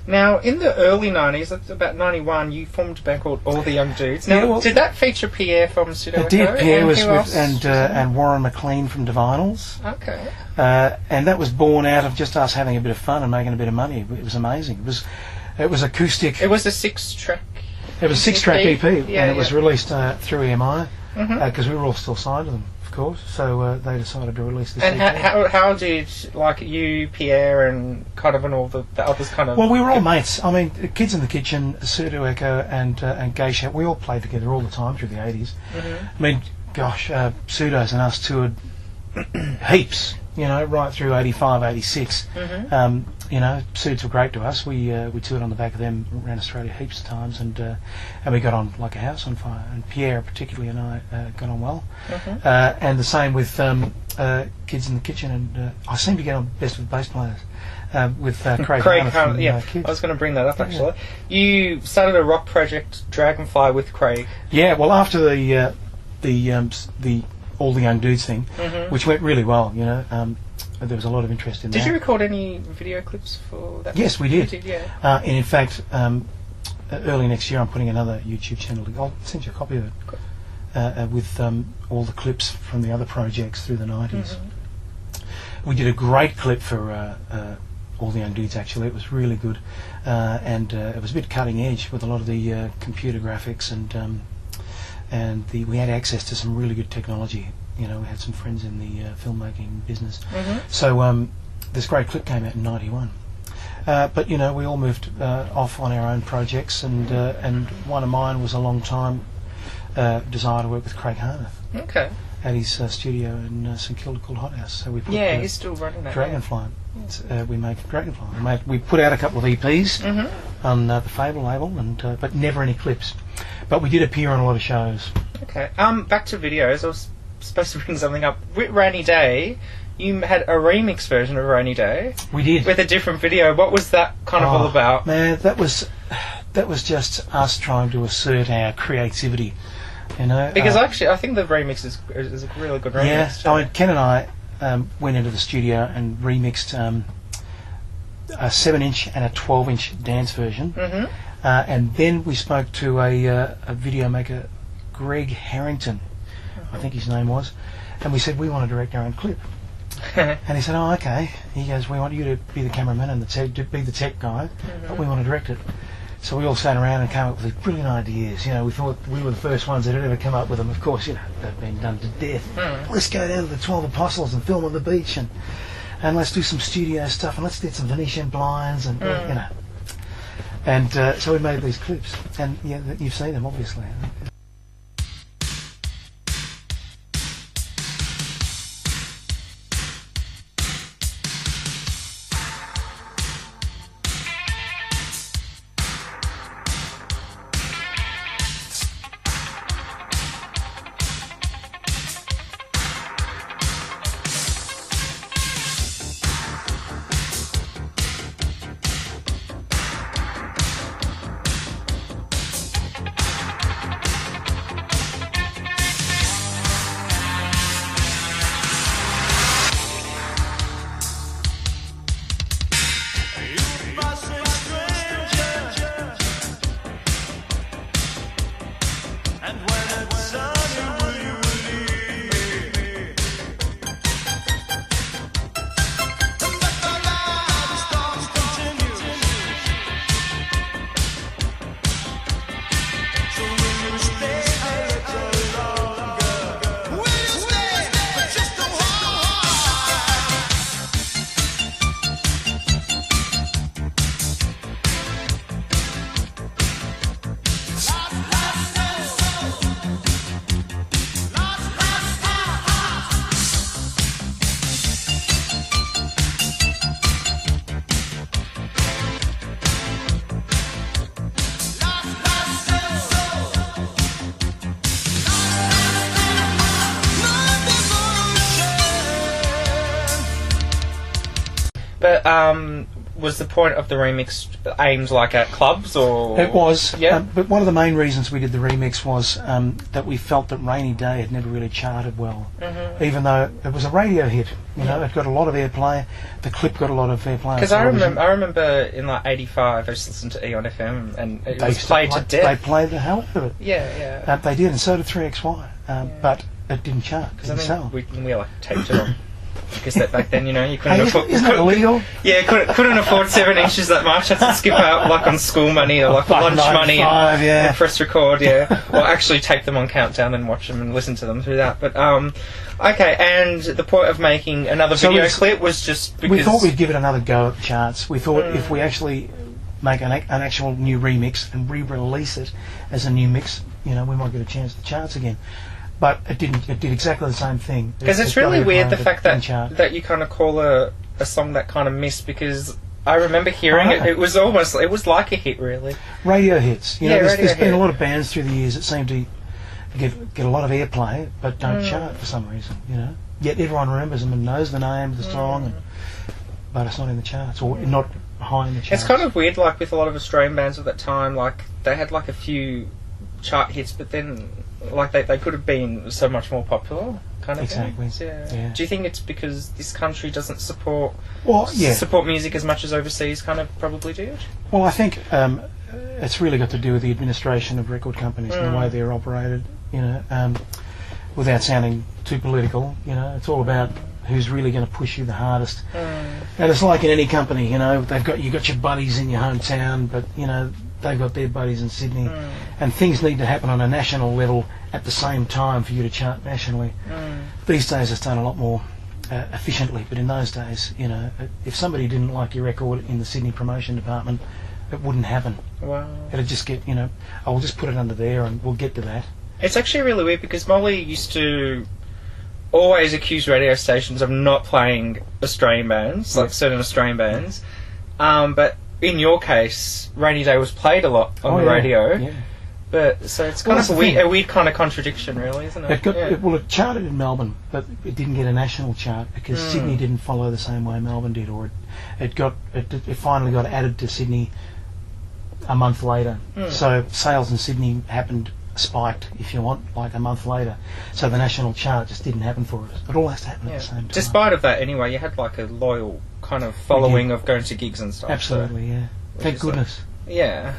Now, in the early 90s, that's about 91, you formed a band called All the Young Dudes. Now, Yeah, well, did that feature Pierre from Pseudo It did. Pierre was with, and and Warren McLean from Divinals. Okay. And that was born out of just us having a bit of fun and making a bit of money. It was amazing. It was acoustic. It was a 6-track. It was a 6-track EP, yeah, and it was released through EMI because we were all still signed to them, of course. So they decided to release this. And EP. how did you, Pierre, and kind of and all the others kind of? Well, we were all mates. I mean, Kids in the Kitchen, Pseudo Echo, and Geisha. We all played together all the time through the 80s. I mean, gosh, Pseudos and us toured heaps. You know, right through 85, 86. You know, Pseuds were great to us. We toured on the back of them around Australia heaps of times, and we got on like a house on fire. And Pierre, particularly, and I got on well. And the same with Kids in the Kitchen, and I seem to get on best with bass players. With Craig Harnett, yeah. I was going to bring that up actually. You started a rock project, Dragonfly, with Craig. Yeah, well, after the All the Young Dudes thing, which went really well, you know. There was a lot of interest in that. Did you record any video clips for that? Yes, we did. Yeah. And in fact, early next year I'm putting another YouTube channel. I'll send you a copy of it with all the clips from the other projects through the 90s. We did a great clip for All the Young Dudes, actually. It was really good. And it was a bit cutting edge with a lot of the computer graphics, and we had access to some really good technology. You know, we had some friends in the filmmaking business. So this great clip came out in 91. But, you know, we all moved off on our own projects, and one of mine was a long time desire to work with Craig Harnett. Okay. At his studio in St Kilda called Hot House. So we put he's still running that. Dragonfly. We made Dragonfly. We put out a couple of EPs on the Fable label, but never any clips. But we did appear on a lot of shows. Okay. Back to videos. I was supposed to bring something up. With Rainy Day, you had a remix version of Rainy Day. We did. With a different video. What was that kind of all about? Man, that was just us trying to assert our creativity. You know, because actually, I think the remix is a really good remix. Yeah, I mean, Ken and I went into the studio and remixed a 7-inch and a 12-inch dance version, and then we spoke to a video maker, Greg Harrington, I think his name was, and we said we want to direct our own clip. And he said, "Oh, okay." He goes, "We want you to be the cameraman and be the tech guy, but we want to direct it." So we all sat around and came up with these brilliant ideas. You know, we thought we were the first ones that had ever come up with them. Of course, you know, they've been done to death. Let's go down to the 12 Apostles and film on the beach, and let's do some studio stuff, and let's get some Venetian blinds, and you know. And so we made these clips, and yeah, you've seen them, obviously. But was the point of the remix aimed like at clubs or? It was. Yeah. But one of the main reasons we did the remix was that we felt that Rainy Day had never really charted well, even though it was a radio hit. You know, it got a lot of airplay. The clip got a lot of airplay. Because I remember in like '85, I used to listen to Eon FM, and it was played to death. They played the hell out of it. Yeah. They did, and so did 3XY. But it didn't chart. Because we like taped it on. Because that back then, you know, you couldn't afford. Isn't it illegal? Yeah, couldn't afford 7 inches that much. Had to skip out like on school money or like lunch money and press record. Yeah, or actually tape them on Countdown and watch them and listen to them through that. But okay. And the point of making another video clip was just because we thought we'd give it another go at the charts. We thought if we actually make an actual new remix and re-release it as a new mix, you know, we might get a chance at the charts again. But it didn't. It did exactly the same thing. Because it's really weird the fact that you kind of call a song that kind of missed, because I remember hearing it. It was like a hit, really. Radio hits. You know, there's been a lot of bands through the years that seem to get a lot of airplay, but don't chart for some reason. You know, yet everyone remembers them and knows the name of the song, but it's not in the charts or not high in the charts. It's kind of weird, like with a lot of Australian bands at that time. Like they had like a few chart hits, but then. Like they could have been so much more popular, kind of thing. Exactly. Yeah. Do you think it's because this country doesn't support music as much as overseas kind of probably did? Well, I think it's really got to do with the administration of record companies and the way they're operated. You know, without sounding too political, you know, it's all about who's really going to push you the hardest. And it's like in any company, you know, you got your buddies in your hometown, but you know. They've got their buddies in Sydney, and things need to happen on a national level at the same time for you to chart nationally. These days it's done a lot more efficiently, but in those days, you know, if somebody didn't like your record in the Sydney promotion department, it wouldn't happen. Wow. It'd just get, you know, we'll just put it under there and we'll get to that. It's actually really weird because Molly used to always accuse radio stations of not playing Australian bands, like certain Australian bands, but in your case, Rainy Day was played a lot on the radio. Yeah. But so it's kind of a weird kind of contradiction, really, isn't it? It charted in Melbourne, but it didn't get a national chart because Sydney didn't follow the same way Melbourne did, or it finally got added to Sydney a month later. So sales in Sydney spiked, if you want, like a month later. So the national chart just didn't happen for us. It all has to happen at the same time. Despite of that, anyway, you had like a loyal kind of following of going to gigs and stuff. Absolutely, yeah. Thank goodness. Yeah.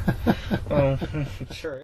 Well, true.